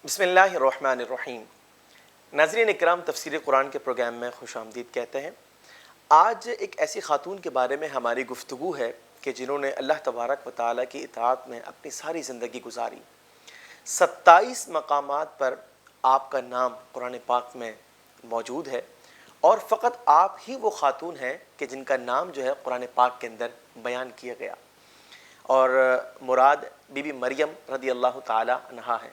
بسم اللہ الرحمن الرحیم۔ ناظرین اکرام، تفسیر قرآن کے پروگرام میں خوش آمدید کہتے ہیں۔ آج ایک ایسی خاتون کے بارے میں ہماری گفتگو ہے کہ جنہوں نے اللہ تبارک و تعالیٰ کی اطاعت میں اپنی ساری زندگی گزاری۔ 27 مقامات پر آپ کا نام قرآن پاک میں موجود ہے، اور فقط آپ ہی وہ خاتون ہیں کہ جن کا نام جو ہے قرآن پاک کے اندر بیان کیا گیا، اور مراد بی بی مریم رضی اللہ تعالیٰ عنہا ہے۔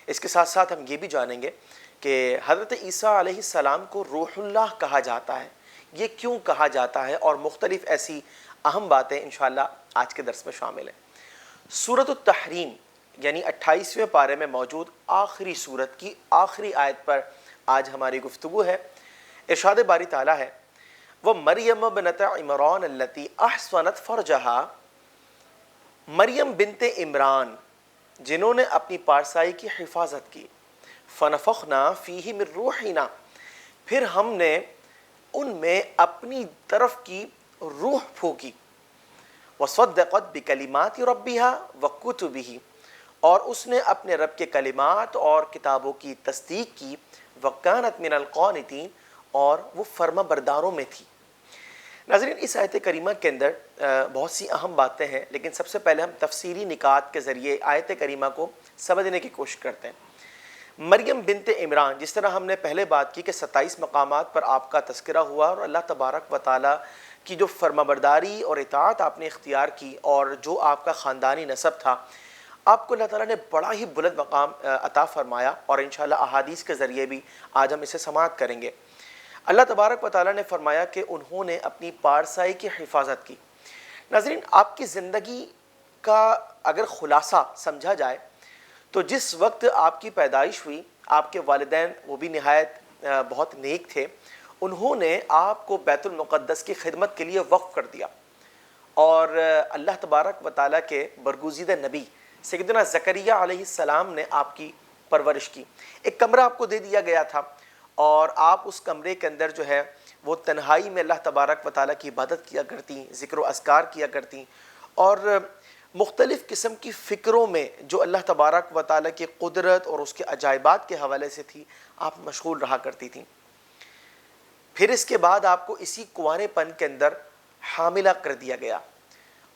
اس کے ساتھ ساتھ ہم یہ بھی جانیں گے کہ حضرت عیسیٰ علیہ السلام کو روح اللہ کہا جاتا ہے، یہ کیوں کہا جاتا ہے، اور مختلف ایسی اہم باتیں انشاءاللہ آج کے درس میں شامل ہیں۔ سورۃ تحریم یعنی 28ویں پارے میں موجود آخری سورت کی آخری آیت پر آج ہماری گفتگو ہے۔ ارشاد باری تعالیٰ ہے، وَمَرْيَمَ ابْنَتَ عِمْرَانَ الَّتِي أَحْصَنَتْ فَرْجَهَا، مریم بنت عمران جنہوں نے اپنی پارسائی کی حفاظت کی، فَنَفَخْنَا فِيهِ مِن رُوحِنَا، پھر ہم نے ان میں اپنی طرف کی روح پھونکی، وَصَدَّقَتْ بِكَلِمَاتِ رَبِّهَا وَكُتُبِهِ، اور اس نے اپنے رب کے کلمات اور کتابوں کی تصدیق کی، وَكَانَتْ مِنَ الْقَانِتِينَ، اور وہ فرما برداروں میں تھی۔ ناظرین، اس آیت کریمہ کے اندر بہت سی اہم باتیں ہیں، لیکن سب سے پہلے ہم تفسیری نکات کے ذریعے آیت کریمہ کو سمجھنے کی کوشش کرتے ہیں۔ مریم بنت عمران، جس طرح ہم نے پہلے بات کی کہ 27 مقامات پر آپ کا تذکرہ ہوا، اور اللہ تبارک و تعالیٰ کی جو فرما برداری اور اطاعت آپ نے اختیار کی، اور جو آپ کا خاندانی نسب تھا، آپ کو اللہ تعالیٰ نے بڑا ہی بلند مقام عطا فرمایا، اور انشاءاللہ احادیث کے ذریعے بھی آج ہم اسے سماعت کریں گے۔ اللہ تبارک و تعالیٰ نے فرمایا کہ انہوں نے اپنی پارسائی کی حفاظت کی۔ ناظرین، آپ کی زندگی کا اگر خلاصہ سمجھا جائے تو جس وقت آپ کی پیدائش ہوئی، آپ کے والدین وہ بھی نہایت بہت نیک تھے، انہوں نے آپ کو بیت المقدس کی خدمت کے لیے وقف کر دیا، اور اللہ تبارک و تعالیٰ کے برگزیدہ نبی سیدنا ذکرکیاگیا علیہ السلام نے آپ کی پرورش کی۔ ایک کمرہ آپ کو دے دیا گیا تھا، اور آپ اس کمرے کے اندر جو ہے وہ تنہائی میں اللہ تبارک و تعالیٰ کی عبادت کیا کرتی، ذکر و اذکار کیا کرتی، اور مختلف قسم کی فکروں میں جو اللہ تبارک و تعالیٰ کی قدرت اور اس کے عجائبات کے حوالے سے تھی، آپ مشغول رہا کرتی تھیں۔ پھر اس کے بعد آپ کو اسی کنوارے پن کے اندر حاملہ کر دیا گیا،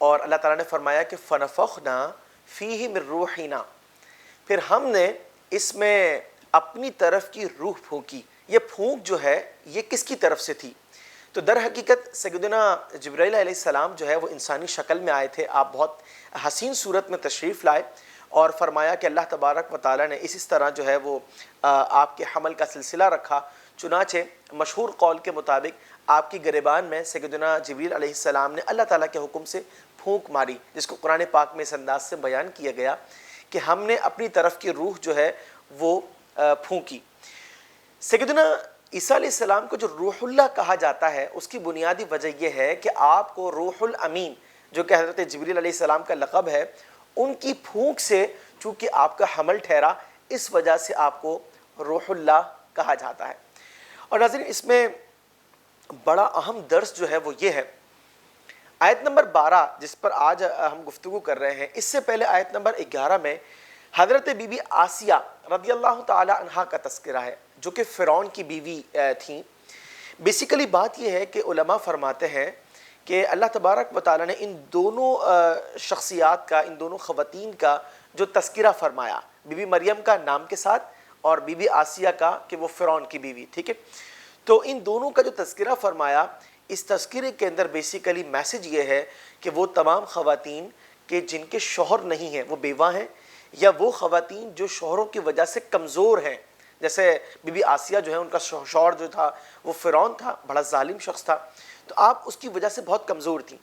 اور اللہ تعالیٰ نے فرمایا کہ فَنَفَخْنَا فِيهِ مِن رُوحِنَا، پھر ہم نے اس میں اپنی طرف کی روح پھونکی۔ یہ پھونک جو ہے یہ کس کی طرف سے تھی؟ تو در حقیقت سیدنا جبرائیل علیہ السلام جو ہے وہ انسانی شکل میں آئے تھے۔ آپ بہت حسین صورت میں تشریف لائے، اور فرمایا کہ اللہ تبارک و تعالیٰ نے اس طرح جو ہے وہ آپ کے حمل کا سلسلہ رکھا۔ چنانچہ مشہور قول کے مطابق آپ کی گریبان میں سیدنا جبرائیل علیہ السلام نے اللہ تعالیٰ کے حکم سے پھونک ماری، جس کو قرآن پاک میں اس انداز سے بیان کیا گیا کہ ہم نے اپنی طرف کی روح جو ہے وہ پھونکی۔ سیدنا عیسیٰ علیہ السلام کو جو روح اللہ کہا جاتا ہے، اس کی بنیادی وجہ یہ ہے کہ آپ کو روح الامین، جو کہ حضرت جبرائیل علیہ السلام کا لقب ہے، ان کی پھونک سے چونکہ آپ کا حمل ٹھہرا، اس وجہ سے آپ کو روح اللہ کہا جاتا ہے۔ اور ناظرین، اس میں بڑا اہم درس جو ہے وہ یہ ہے، آیت نمبر 12 جس پر آج ہم گفتگو کر رہے ہیں، اس سے پہلے آیت نمبر 11 میں حضرت بی بی آسیہ رضی اللہ تعالی عنہا کا تذکرہ ہے، جو کہ فرعون کی بیوی تھیں۔ بیسیکلی بات یہ ہے کہ علماء فرماتے ہیں کہ اللہ تبارک و تعالیٰ نے ان دونوں شخصیات کا، ان دونوں خواتین کا جو تذکرہ فرمایا، بی بی مریم کا نام کے ساتھ، اور بی بی آسیہ کا کہ وہ فرعون کی بیوی، ٹھیک ہے، تو ان دونوں کا جو تذکرہ فرمایا، اس تذکرے کے اندر بیسیکلی میسج یہ ہے کہ وہ تمام خواتین کہ جن کے شوہر نہیں ہیں، وہ بیوہ ہیں، یا وہ خواتین جو شوہروں کی وجہ سے کمزور ہیں، جیسے بی بی آسیہ جو ہے ان کا شوہر جو تھا وہ فرعون تھا، بڑا ظالم شخص تھا، تو آپ اس کی وجہ سے بہت کمزور تھیں۔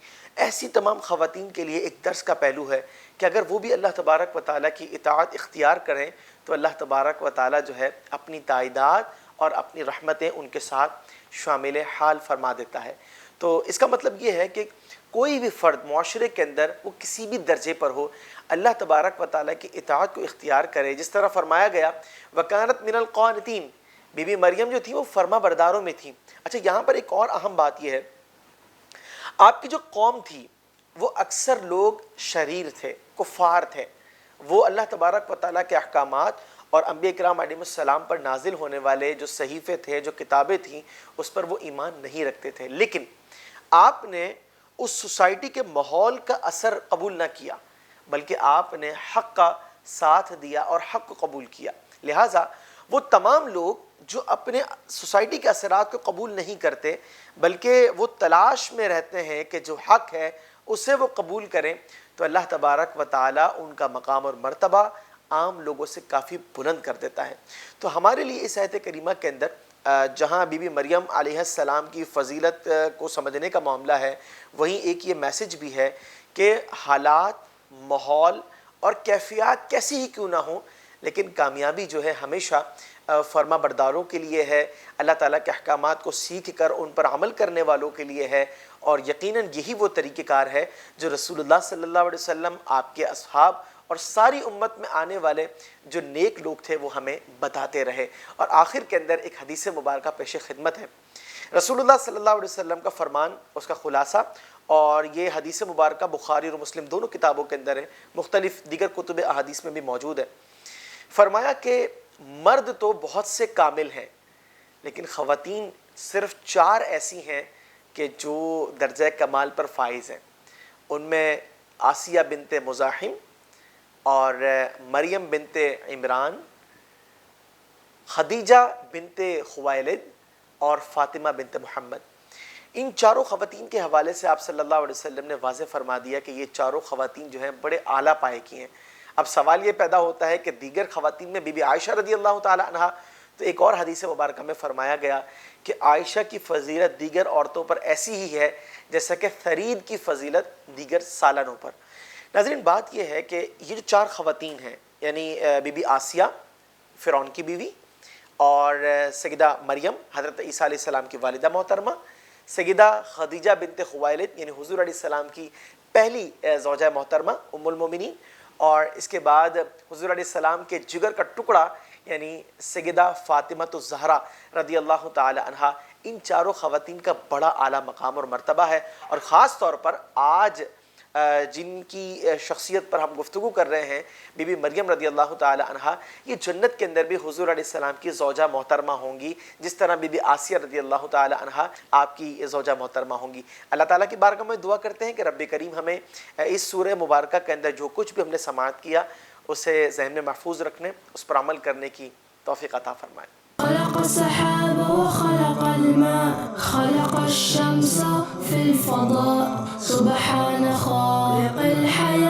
ایسی تمام خواتین کے لیے ایک درس کا پہلو ہے کہ اگر وہ بھی اللہ تبارک و تعالیٰ کی اطاعت اختیار کریں تو اللہ تبارک و تعالیٰ جو ہے اپنی تائیدات اور اپنی رحمتیں ان کے ساتھ شامل حال فرما دیتا ہے۔ تو اس کا مطلب یہ ہے کہ کوئی بھی فرد معاشرے کے اندر وہ کسی بھی درجے پر ہو، اللہ تبارک و تعالیٰ کی اطاعت کو اختیار کرے، جس طرح فرمایا گیا وَكَانَتْ مِنَ الْقَانِتِينَ، بی بی مریم جو تھی وہ فرما برداروں میں تھیں۔ اچھا، یہاں پر ایک اور اہم بات یہ ہے، آپ کی جو قوم تھی وہ اکثر لوگ شریر تھے، کفار تھے، وہ اللہ تبارک و تعالیٰ کے احکامات اور انبیاء کرام علیہ السلام پر نازل ہونے والے جو صحیفے تھے، جو کتابیں تھیں، اس پر وہ ایمان نہیں رکھتے تھے، لیکن آپ نے اس سوسائٹی کے ماحول کا اثر قبول نہ کیا، بلکہ آپ نے حق کا ساتھ دیا اور حق کو قبول کیا۔ لہٰذا وہ تمام لوگ جو اپنے سوسائٹی کے اثرات کو قبول نہیں کرتے، بلکہ وہ تلاش میں رہتے ہیں کہ جو حق ہے اسے وہ قبول کریں، تو اللہ تبارک و تعالیٰ ان کا مقام اور مرتبہ عام لوگوں سے کافی بلند کر دیتا ہے۔ تو ہمارے لیے اس آیت کریمہ کے اندر جہاں بی بی مریم علیہ السلام کی فضیلت کو سمجھنے کا معاملہ ہے، وہیں ایک یہ میسج بھی ہے کہ حالات، ماحول اور کیفیات کیسی ہی کیوں نہ ہوں، لیکن کامیابی جو ہے ہمیشہ فرما برداروں کے لیے ہے، اللہ تعالیٰ کے احکامات کو سیکھ کر ان پر عمل کرنے والوں کے لیے ہے، اور یقیناً یہی وہ طریقہ کار ہے جو رسول اللہ صلی اللہ علیہ وسلم، آپ کے اصحاب اور ساری امت میں آنے والے جو نیک لوگ تھے وہ ہمیں بتاتے رہے۔ اور آخر کے اندر ایک حدیث مبارکہ پیش خدمت ہے، رسول اللہ صلی اللہ علیہ وسلم کا فرمان، اس کا خلاصہ، اور یہ حدیث مبارکہ بخاری اور مسلم دونوں کتابوں کے اندر ہے، مختلف دیگر کتب احادیث میں بھی موجود ہے۔ فرمایا کہ مرد تو بہت سے کامل ہیں، لیکن خواتین صرف 4 ایسی ہیں کہ جو درجہ کمال پر فائز ہیں۔ ان میں آسیہ بنت مزاحم اور مریم بنت عمران، خدیجہ بنت خویلد اور فاطمہ بنت محمد۔ ان 4 خواتین کے حوالے سے آپ صلی اللہ علیہ وسلم نے واضح فرما دیا کہ یہ 4 خواتین جو ہیں بڑے اعلیٰ پائے کی ہیں۔ اب سوال یہ پیدا ہوتا ہے کہ دیگر خواتین میں بی بی عائشہ رضی اللہ تعالی عنہا، تو ایک اور حدیث مبارکہ میں فرمایا گیا کہ عائشہ کی فضیلت دیگر عورتوں پر ایسی ہی ہے جیسا کہ ثرید کی فضیلت دیگر سالنوں پر۔ ناظرین، بات یہ ہے کہ یہ جو 4 خواتین ہیں، یعنی بی بی آسیہ فرعون کی بیوی، اور سیدہ مریم حضرت عیسیٰ علیہ السلام کی والدہ محترمہ، سیدہ خدیجہ بنت خویلد یعنی حضور علیہ السلام کی پہلی زوجہ محترمہ ام المومنین، اور اس کے بعد حضور علیہ السلام کے جگر کا ٹکڑا یعنی سیدہ فاطمہ الزہرا رضی اللہ تعالی عنہا۔ ان 4 خواتین کا بڑا اعلیٰ مقام اور مرتبہ ہے، اور خاص طور پر آج جن کی شخصیت پر ہم گفتگو کر رہے ہیں، بی بی مریم رضی اللہ تعالی عنہا، یہ جنت کے اندر بھی حضور علیہ السلام کی زوجہ محترمہ ہوں گی، جس طرح بی بی آسیہ رضی اللہ تعالی عنہا آپ کی زوجہ محترمہ ہوں گی۔ اللہ تعالیٰ کی بارگاہ میں دعا کرتے ہیں کہ رب کریم ہمیں اس سورہ مبارکہ کے اندر جو کچھ بھی ہم نے سماعت کیا اسے ذہن میں محفوظ رکھنے، اس پر عمل کرنے کی توفیق عطا فرمائے۔ خلق السحاب وخلق الماء خلق الشمس في الفضاء سبحان خالق الحياة